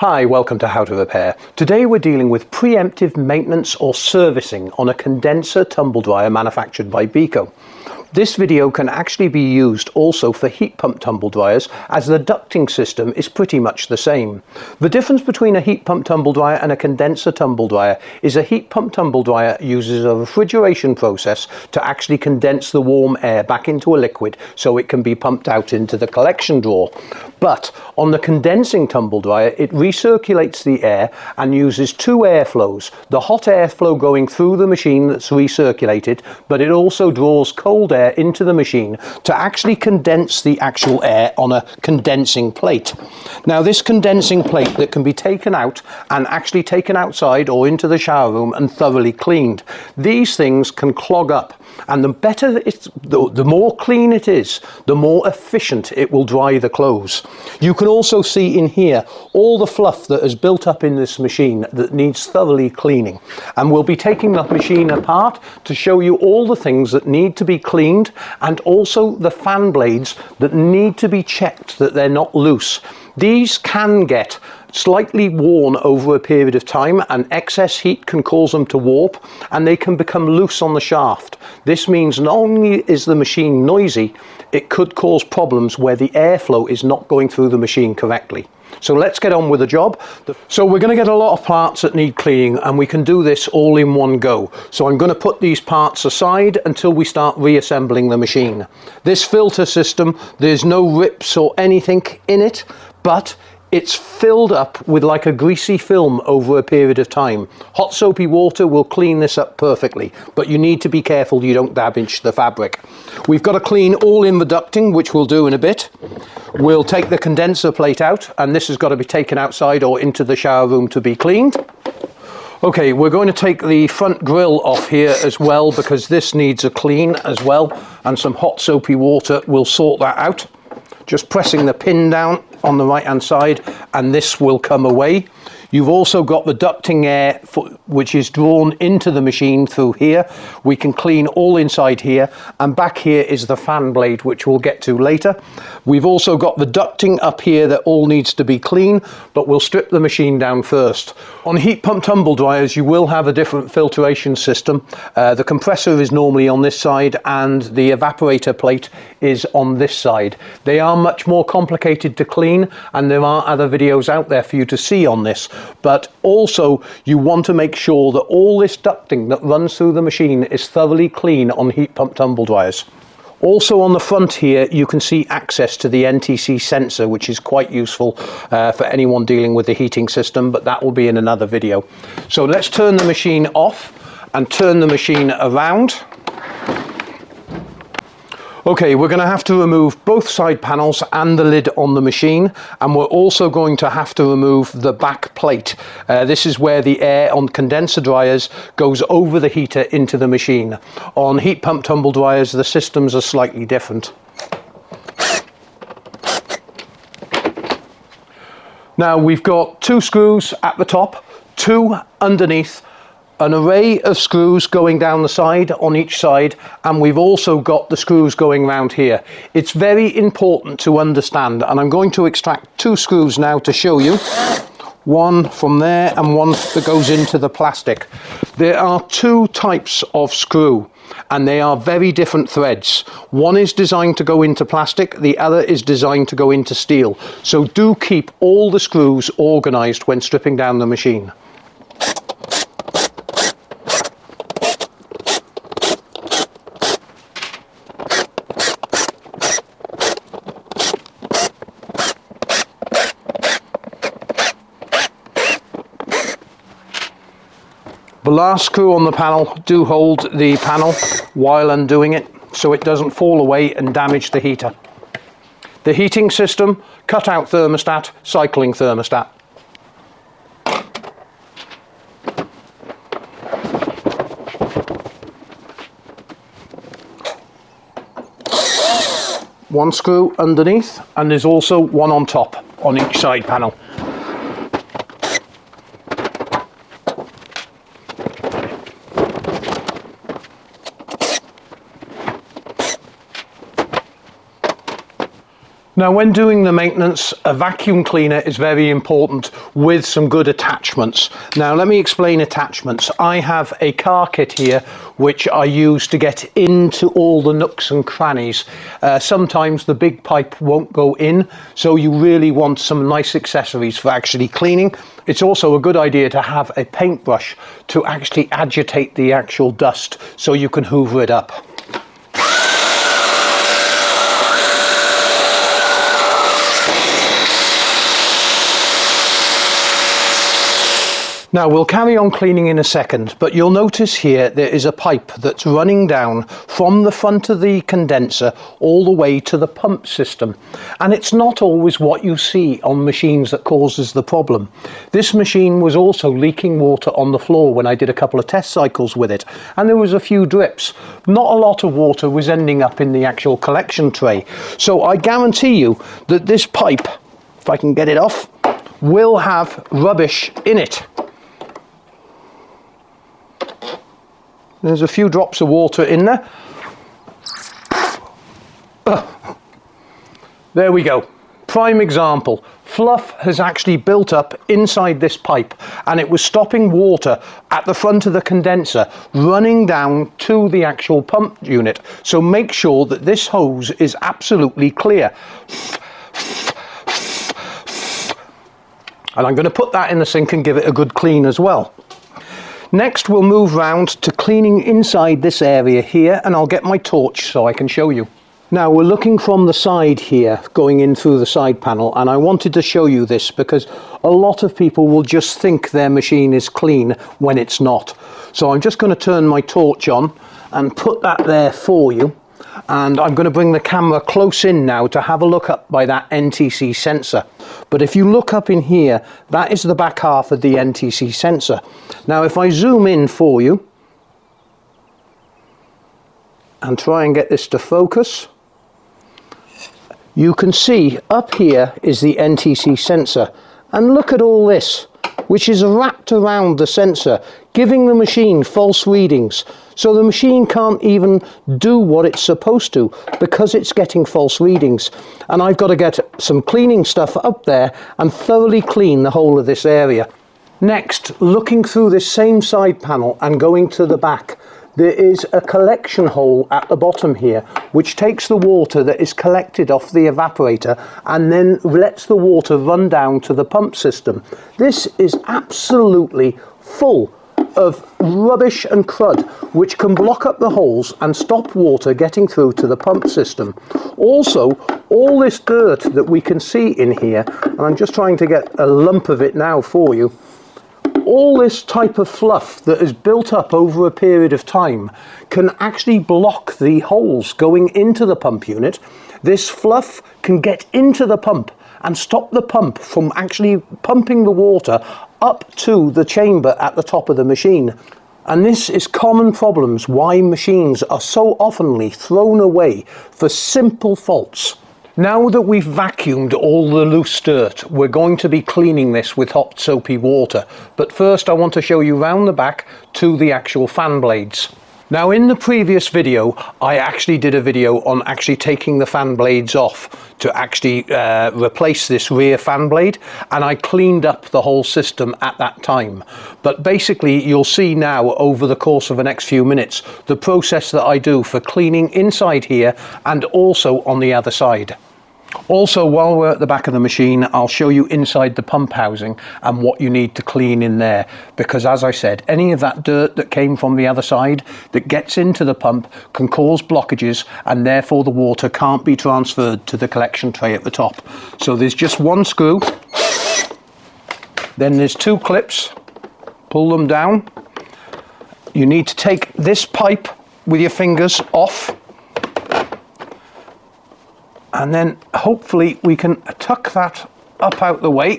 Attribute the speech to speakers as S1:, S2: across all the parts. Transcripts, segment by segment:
S1: Hi, welcome to How to Repair. Today we're dealing with preemptive maintenance or servicing on a condenser tumble dryer manufactured by Beko. This video can actually be used also for heat pump tumble dryers, as the ducting system is pretty much the same. The difference between a heat pump tumble dryer and a condenser tumble dryer is a heat pump tumble dryer uses a refrigeration process to actually condense the warm air back into a liquid so it can be pumped out into the collection drawer. But on the condensing tumble dryer, it recirculates the air and uses two airflows. The hot airflow going through the machine that's recirculated, but it also draws cold air into the machine to actually condense the actual air on a condensing plate. Now this condensing plate that can be taken out and actually taken outside or into the shower room and thoroughly cleaned. These things can clog up, and the more clean it is, the more efficient it will dry the clothes. You can also see in here all the fluff that has built up in this machine that needs thoroughly cleaning, and we'll be taking the machine apart to show you all the things that need to be cleaned and also the fan blades that need to be checked that they're not loose. These can get slightly worn over a period of time, and excess heat can cause them to warp and they can become loose on the shaft. This means not only is the machine noisy, it could cause problems where the airflow is not going through the machine correctly. So let's get on with the job. So we're going to get a lot of parts that need cleaning, and we can do this all in one go. So I'm going to put these parts aside until we start reassembling the machine. This filter system, there's no rips or anything in it, but it's filled up with like a greasy film over a period of time. Hot soapy water will clean this up perfectly, but you need to be careful you don't damage the fabric. We've got to clean all in the ducting, which we'll do in a bit. We'll take the condenser plate out, and this has got to be taken outside or into the shower room to be cleaned. Okay, we're going to take the front grille off here as well, because this needs a clean as well, and some hot soapy water will sort that out. Just pressing the pin down on the right hand side and this will come away. You've also got the ducting air which is drawn into the machine through here. We can clean all inside here, and back here is the fan blade, which we'll get to later. We've also got the ducting up here that all needs to be clean, but we'll strip the machine down first. On heat pump tumble dryers you will have a different filtration system. The compressor is normally on this side and the evaporator plate is on this side. They are much more complicated to clean, and there are other videos out there for you to see on this. But also you want to make sure that all this ducting that runs through the machine is thoroughly clean on heat pump tumble dryers. Also on the front here you can see access to the NTC sensor, which is quite useful for anyone dealing with the heating system, but that will be in another video. So let's turn the machine off and turn the machine around. Okay, we're going to have to remove both side panels and the lid on the machine, and we're also going to have to remove the back plate. This is where the air on condenser dryers goes over the heater into the machine. On heat pump tumble dryers the systems are slightly different. Now we've got two screws at the top, two underneath, an array of screws going down the side on each side, and we've also got the screws going around here. It's very important to understand, and I'm going to extract two screws now to show you. One from there and one that goes into the plastic. There are two types of screw, and they are very different threads. One is designed to go into plastic, the other is designed to go into steel. So do keep all the screws organized when stripping down the machine. The last screw on the panel, do hold the panel while undoing it so it doesn't fall away and damage the heater. The heating system, cutout thermostat, cycling thermostat. One screw underneath, and there's also one on top on each side panel. Now, when doing the maintenance, a vacuum cleaner is very important with some good attachments. Now, let me explain attachments. I have a car kit here which I use to get into all the nooks and crannies. Sometimes the big pipe won't go in, so you really want some nice accessories for actually cleaning. It's also a good idea to have a paintbrush to actually agitate the actual dust so you can hoover it up. Now, we'll carry on cleaning in a second, but you'll notice here there is a pipe that's running down from the front of the condenser all the way to the pump system. And it's not always what you see on machines that causes the problem. This machine was also leaking water on the floor when I did a couple of test cycles with it, and there was a few drips. Not a lot of water was ending up in the actual collection tray. So I guarantee you that this pipe, if I can get it off, will have rubbish in it. There's a few drops of water in there. There we go. Prime example. Fluff has actually built up inside this pipe, and it was stopping water at the front of the condenser running down to the actual pump unit. So make sure that this hose is absolutely clear. And I'm going to put that in the sink and give it a good clean as well. Next, we'll move round to cleaning inside this area here, and I'll get my torch so I can show you. Now, we're looking from the side here, going in through the side panel, and I wanted to show you this because a lot of people will just think their machine is clean when it's not. So I'm just going to turn my torch on and put that there for you. And I'm going to bring the camera close in now to have a look up by that NTC sensor. But if you look up in here, that is the back half of the NTC sensor. Now, if I zoom in for you and try and get this to focus, you can see up here is the NTC sensor. And look at all this, which is wrapped around the sensor, giving the machine false readings. So the machine can't even do what it's supposed to because it's getting false readings. And I've got to get some cleaning stuff up there and thoroughly clean the whole of this area. Next, looking through this same side panel and going to the back, there is a collection hole at the bottom here which takes the water that is collected off the evaporator and then lets the water run down to the pump system. This is absolutely full of rubbish and crud which can block up the holes and stop water getting through to the pump system. Also, all this dirt that we can see in here, and I'm just trying to get a lump of it now for you, all this type of fluff that is built up over a period of time can actually block the holes going into the pump unit. This fluff can get into the pump and stop the pump from actually pumping the water up to the chamber at the top of the machine. And this is common problems why machines are so oftenly thrown away for simple faults. Now that we've vacuumed all the loose dirt, we're going to be cleaning this with hot soapy water. But first I want to show you round the back to the actual fan blades. Now, in the previous video, I actually did a video on actually taking the fan blades off to actually replace this rear fan blade, and I cleaned up the whole system at that time. But basically, you'll see now over the course of the next few minutes the process that I do for cleaning inside here and also on the other side. Also, while we're at the back of the machine, I'll show you inside the pump housing and what you need to clean in there, because as I said, any of that dirt that came from the other side that gets into the pump can cause blockages, and therefore the water can't be transferred to the collection tray at the top. So there's just one screw, then there's two clips, pull them down. You need to take this pipe with your fingers off, and then hopefully we can tuck that up out the way,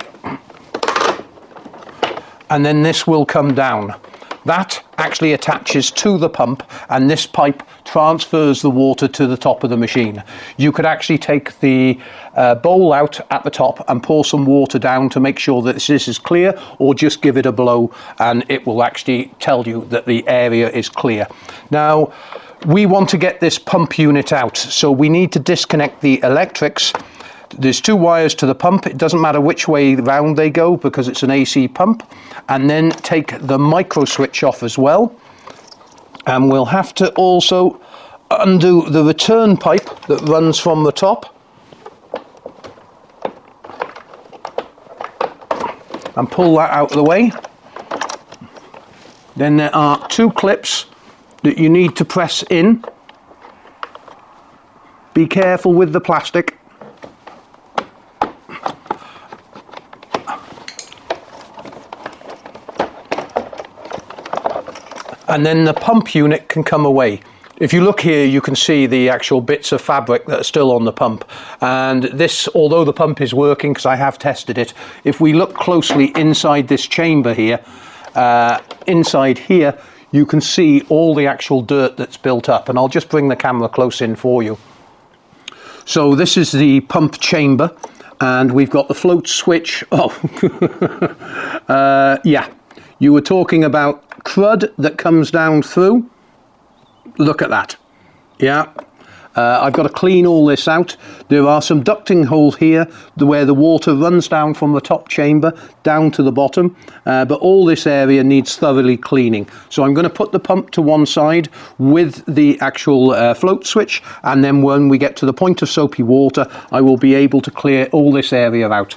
S1: and then this will come down. That actually attaches to the pump, and this pipe transfers the water to the top of the machine. You could actually take the bowl out at the top and pour some water down to make sure that this is clear, or just give it a blow and it will actually tell you that the area is clear. Now, we want to get this pump unit out, so we need to disconnect the electrics, There's 2 wires to the pump. It doesn't matter which way round they go because it's an AC pump. And then take the micro switch off as well. And we'll have to also undo the return pipe that runs from the top. And pull that out of the way. Then there are 2 clips that you need to press in. Be careful with the plastic. And then the pump unit can come away. If you look here, you can see the actual bits of fabric that are still on the pump. And this, although the pump is working, because I have tested it, if we look closely inside this chamber here, inside here, you can see all the actual dirt that's built up. And I'll just bring the camera close in for you. So this is the pump chamber, and we've got the float switch. Oh, yeah, you were talking about crud that comes down through. Look at that. Yeah, I've got to clean all this out. There are some ducting holes here where the water runs down from the top chamber down to the bottom, but all this area needs thoroughly cleaning. So I'm going to put the pump to one side with the actual float switch, and then when we get to the point of soapy water, I will be able to clear all this area out.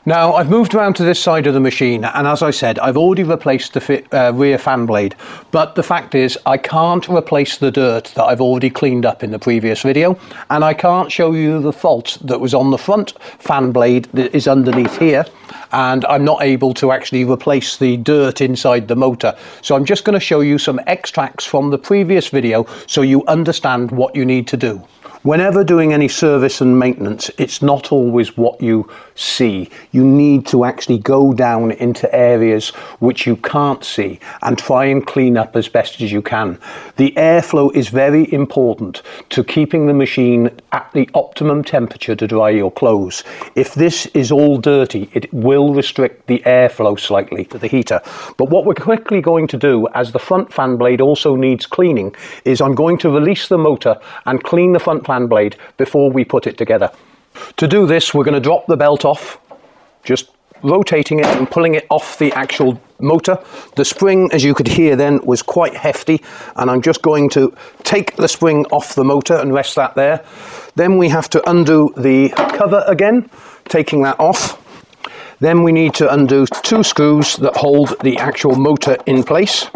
S1: Now, I've moved around to this side of the machine, and as I said, I've already replaced the rear fan blade, but the fact is I can't replace the dirt that I've already cleaned up in the previous video, and I can't show you the fault that was on the front fan blade that is underneath here, and I'm not able to actually replace the dirt inside the motor. So I'm just going to show you some extracts from the previous video so you understand what you need to do. Whenever doing any service and maintenance, it's not always what you see. You need to actually go down into areas which you can't see and try and clean up as best as you can. The airflow is very important to keeping the machine at the optimum temperature to dry your clothes. If this is all dirty, it will restrict the airflow slightly to the heater. But what we're quickly going to do, as the front fan blade also needs cleaning, is I'm going to release the motor and clean the front fan blade before we put it together. To do this, we're going to drop the belt off, just rotating it and pulling it off the actual motor. The spring, as you could hear then, was quite hefty, and I'm just going to take the spring off the motor and rest that there. Then we have to undo the cover again, taking that off. Then we need to undo 2 screws that hold the actual motor in place.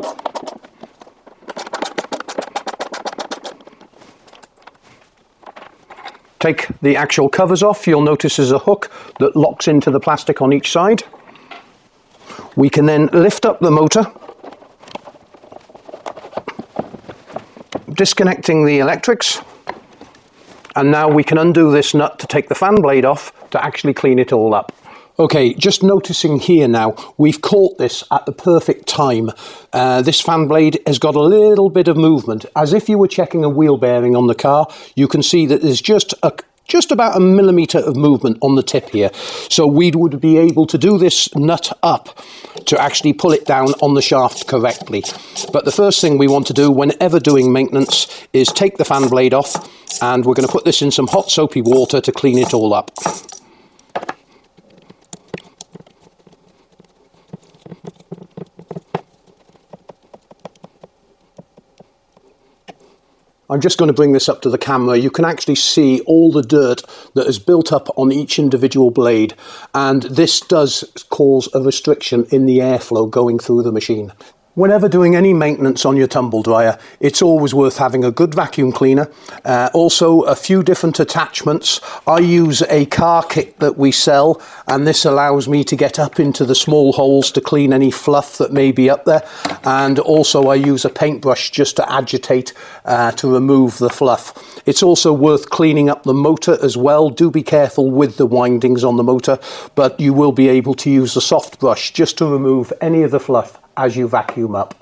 S1: Take the actual covers off. You'll notice there's a hook that locks into the plastic on each side. We can then lift up the motor, disconnecting the electrics, and now we can undo this nut to take the fan blade off to actually clean it all up. Okay, just noticing here now, we've caught this at the perfect time. This fan blade has got a little bit of movement. As if you were checking a wheel bearing on the car, you can see that there's just about 1 millimeter of movement on the tip here. So we would be able to do this nut up to actually pull it down on the shaft correctly. But the first thing we want to do whenever doing maintenance is take the fan blade off, and we're going to put this in some hot soapy water to clean it all up. I'm just going to bring this up to the camera. You can actually see all the dirt that is built up on each individual blade, and this does cause a restriction in the airflow going through the machine. Whenever doing any maintenance on your tumble dryer, it's always worth having a good vacuum cleaner. Also, a few different attachments. I use a car kit that we sell, and this allows me to get up into the small holes to clean any fluff that may be up there. And also I use a paintbrush just to agitate to remove the fluff. It's also worth cleaning up the motor as well. Do be careful with the windings on the motor, but you will be able to use a soft brush just to remove any of the fluff as you vacuum up.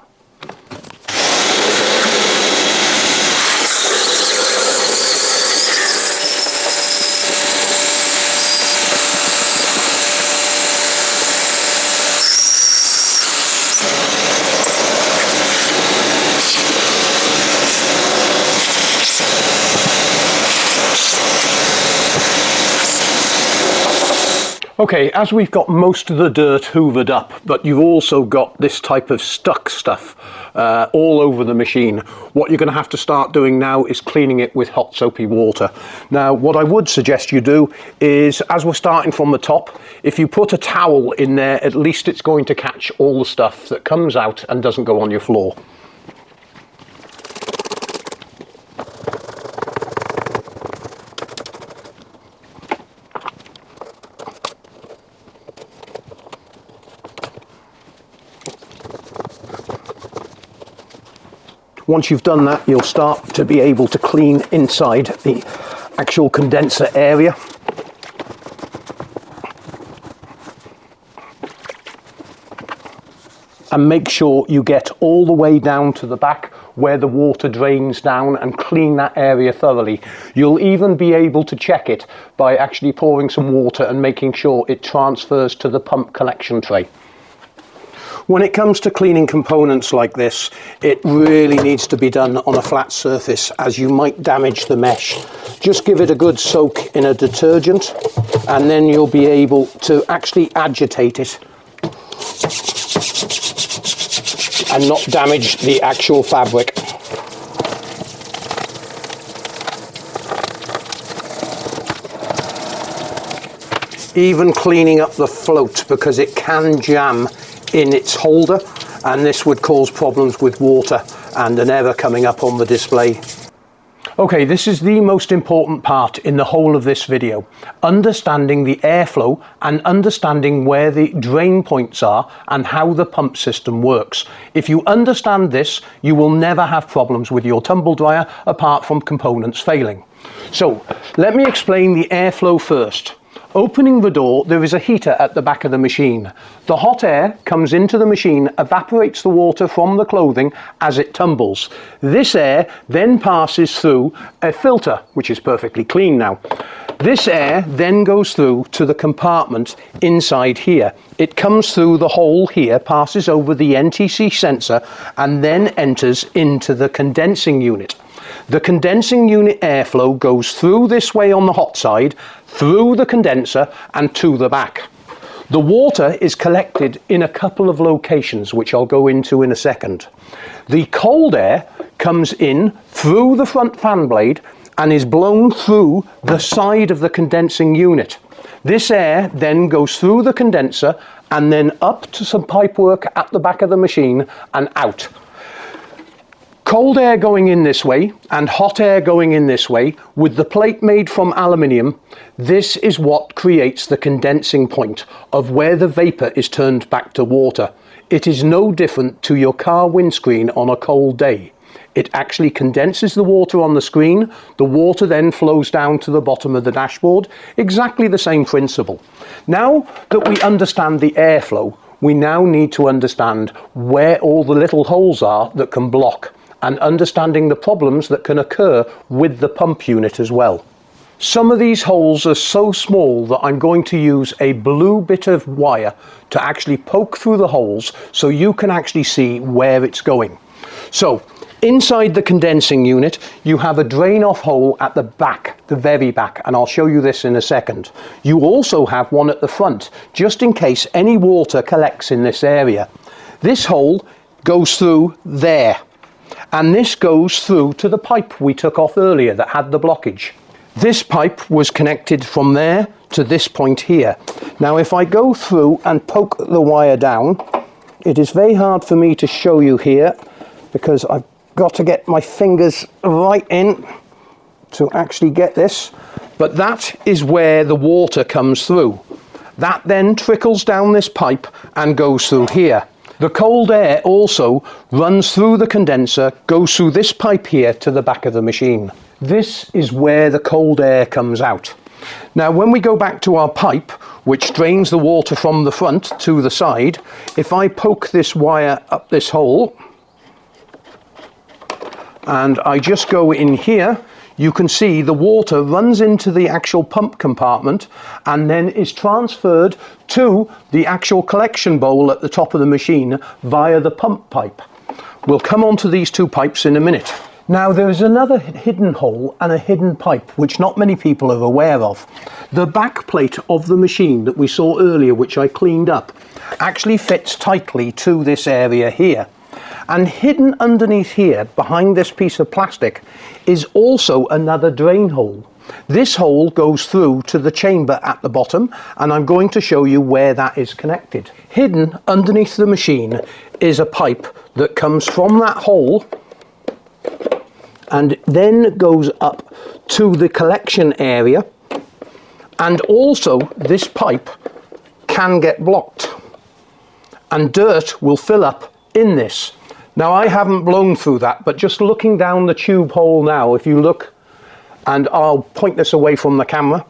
S1: Okay, as we've got most of the dirt hoovered up, but you've also got this type of stuck stuff all over the machine, what you're going to have to start doing now is cleaning it with hot soapy water. Now, what I would suggest you do is, as we're starting from the top, if you put a towel in there, at least it's going to catch all the stuff that comes out and doesn't go on your floor. Once you've done that, you'll start to be able to clean inside the actual condenser area. And make sure you get all the way down to the back where the water drains down and clean that area thoroughly. You'll even be able to check it by actually pouring some water and making sure it transfers to the pump collection tray. When it comes to cleaning components like this, it really needs to be done on a flat surface, as you might damage the mesh. Just give it a good soak in a detergent, and then you'll be able to actually agitate it and not damage the actual fabric. Even cleaning up the float, because it can jam in its holder, and this would cause problems with water and an error coming up on the display. Okay, this is the most important part in the whole of this video. Understanding the airflow and understanding where the drain points are and how the pump system works. If you understand this, you will never have problems with your tumble dryer apart from components failing. So let me explain the airflow first. Opening the door, there is a heater at the back of the machine. The hot air comes into the machine, evaporates the water from the clothing as it tumbles. This air then passes through a filter, which is perfectly clean now. This air then goes through to the compartment inside here. It comes through the hole here, passes over the NTC sensor, and then enters into the condensing unit. The condensing unit airflow goes through this way on the hot side, through the condenser and to the back. The water is collected in a couple of locations, which I'll go into in a second. The cold air comes in through the front fan blade and is blown through the side of the condensing unit. This air then goes through the condenser and then up to some pipework at the back of the machine and out. Cold air going in this way and hot air going in this way with the plate made from aluminium. This is what creates the condensing point of where the vapor is turned back to water. It is no different to your car windscreen on a cold day. It actually condenses the water on the screen. The water then flows down to the bottom of the dashboard. Exactly the same principle. Now that we understand the airflow, we now need to understand where all the little holes are that can block, and understanding the problems that can occur with the pump unit as well. Some of these holes are so small that I'm going to use a blue bit of wire to actually poke through the holes so you can actually see where it's going. So inside the condensing unit, you have a drain off hole at the back, the very back, and I'll show you this in a second. You also have one at the front, just in case any water collects in this area. This hole goes through there, and this goes through to the pipe we took off earlier that had the blockage. This pipe was connected from there to this point here. Now if I go through and poke the wire down, it is very hard for me to show you here because I've got to get my fingers right in to actually get this, but that is where the water comes through. That then trickles down this pipe and goes through here. The cold air also runs through the condenser, goes through this pipe here to the back of the machine. This is where the cold air comes out. Now when we go back to our pipe, which drains the water from the front to the side, if I poke this wire up this hole and I just go in here, you can see the water runs into the actual pump compartment and then is transferred to the actual collection bowl at the top of the machine via the pump pipe. We'll come on to these two pipes in a minute. Now there is another hidden hole and a hidden pipe which not many people are aware of. The back plate of the machine that we saw earlier, which I cleaned up, actually fits tightly to this area here. And hidden underneath here, behind this piece of plastic, is also another drain hole. This hole goes through to the chamber at the bottom, and I'm going to show you where that is connected. Hidden underneath the machine is a pipe that comes from that hole and then goes up to the collection area, and also this pipe can get blocked and dirt will fill up in this. Now I haven't blown through that, but just looking down the tube hole now, if you look, and I'll point this away from the camera,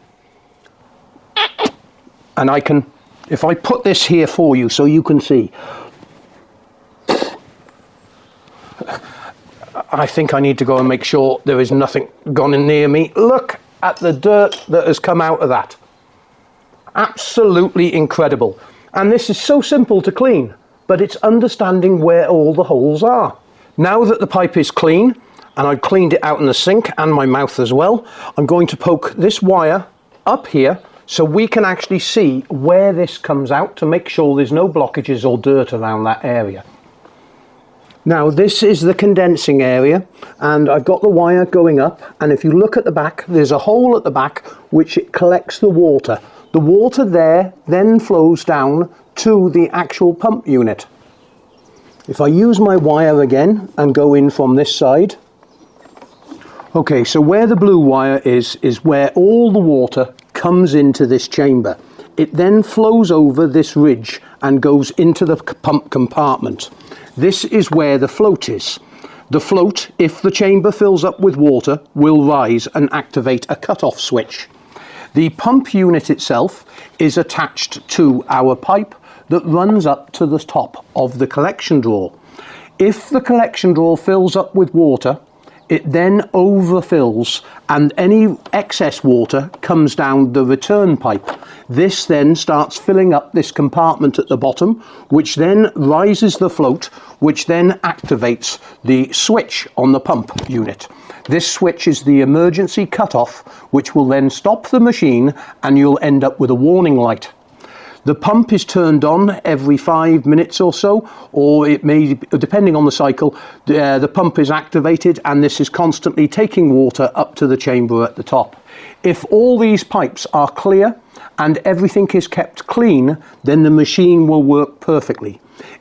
S1: and I can, if I put this here for you so you can see, I think I need to go and make sure there is nothing gone in near me. Look at the dirt that has come out of that. Absolutely incredible. And this is so simple to clean, but it's understanding where all the holes are. Now that the pipe is clean, and I've cleaned it out in the sink and my mouth as well, I'm going to poke this wire up here so we can actually see where this comes out to make sure there's no blockages or dirt around that area. Now this is the condensing area, and I've got the wire going up, and if you look at the back, there's a hole at the back which it collects the water. The water there then flows down to the actual pump unit. If I use my wire again and go in from this side, okay, so where the blue wire is where all the water comes into this chamber. It then flows over this ridge and goes into the pump compartment. This is where the float is. The float, if the chamber fills up with water, will rise and activate a cut-off switch. The pump unit itself is attached to our pipe that runs up to the top of the collection drawer. If the collection drawer fills up with water, it then overfills and any excess water comes down the return pipe. This then starts filling up this compartment at the bottom, which then rises the float, which then activates the switch on the pump unit. This switch is the emergency cutoff, which will then stop the machine and you'll end up with a warning light. The pump is turned on every 5 minutes or so, or it may, depending on the cycle, the pump is activated and this is constantly taking water up to the chamber at the top. If all these pipes are clear and everything is kept clean, then the machine will work perfectly.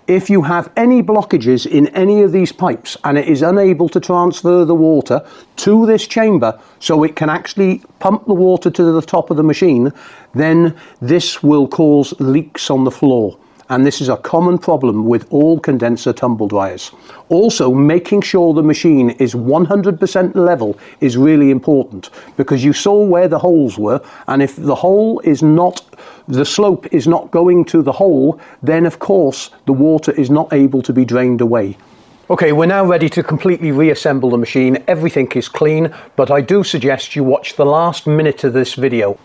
S1: If you have any blockages in any of these pipes and it is unable to transfer the water to this chamber so it can actually pump the water to the top of the machine, then this will cause leaks on the floor. And this is a common problem with all condenser tumble dryers. Also, making sure the machine is 100% level is really important, because you saw where the holes were, and if the hole is not, the slope is not going to the hole, then of course the water is not able to be drained away. Okay, we're now ready to completely reassemble the machine. Everything is clean, but I do suggest you watch the last minute of this video.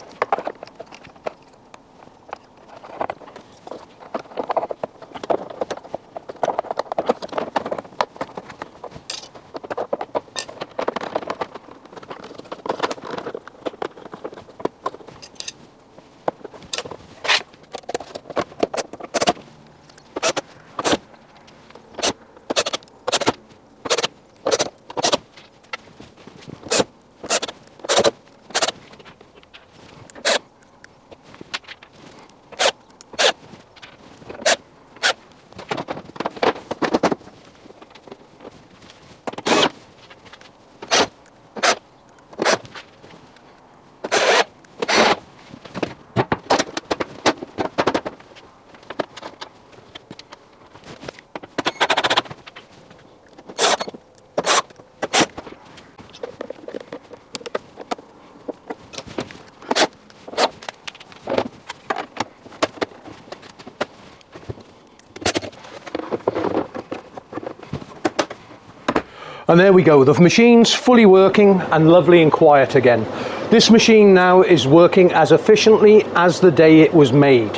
S1: And there we go, the machine's fully working and lovely and quiet again. This machine now is working as efficiently as the day it was made.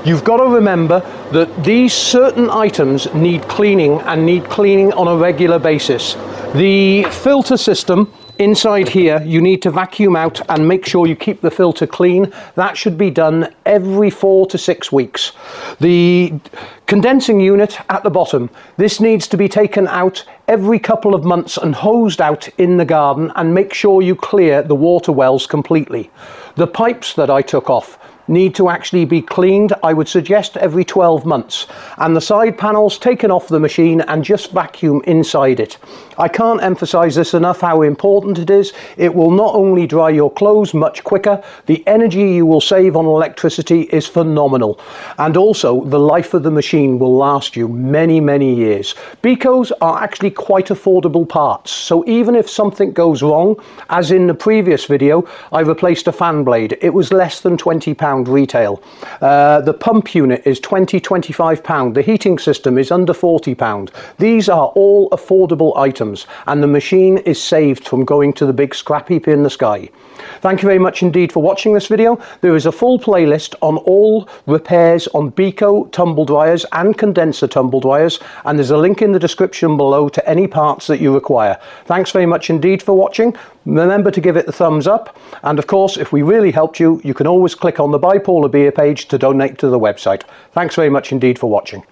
S1: You've got to remember that these certain items need cleaning and need cleaning on a regular basis. The filter system inside here, you need to vacuum out and make sure you keep the filter clean. That should be done every 4 to 6 weeks. The condensing unit at the bottom, this needs to be taken out every couple of months and hosed out in the garden, and make sure you clear the water wells completely. The pipes that I took off need to actually be cleaned, I would suggest every 12 months, and the side panels taken off the machine and just vacuum inside it. I can't emphasize this enough, how important it is. It will not only dry your clothes much quicker, the energy you will save on electricity is phenomenal, and also the life of the machine will last you many, many years. Bekos are actually quite affordable parts, so even if something goes wrong, as in the previous video, I replaced a fan blade. It was less than £20 retail. The pump unit is £20–25. The heating system is under £40. These are all affordable items, and the machine is saved from going to the big scrap heap in the sky. Thank you very much indeed for watching this video. There is a full playlist on all repairs on Beko tumble dryers and condenser tumble dryers, and there's a link in the description below to any parts that you require. Thanks very much indeed for watching. Remember to give it the thumbs up, and of course, if we really helped you, you can always click on the Bipolar Beer page to donate to the website. Thanks very much indeed for watching.